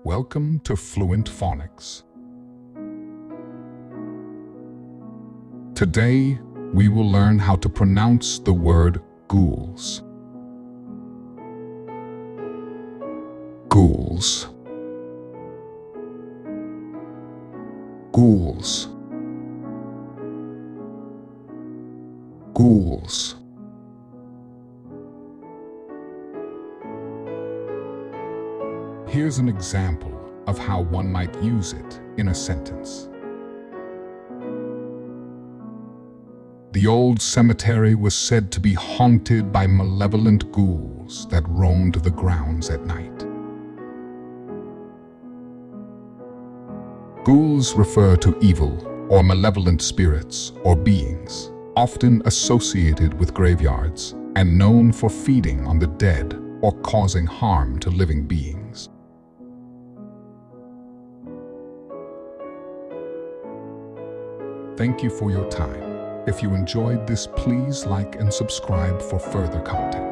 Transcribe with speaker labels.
Speaker 1: Welcome to Fluent Phonics. Today, we will learn how to pronounce the word ghouls. Ghouls. Ghouls. Ghouls. Here's an example of how one might use it in a sentence. The old cemetery was said to be haunted by malevolent ghouls that roamed the grounds at night. Ghouls refer to evil or malevolent spirits or beings, often associated with graveyards and known for feeding on the dead or causing harm to living beings. Thank you for your time. If you enjoyed this, please like and subscribe for further content.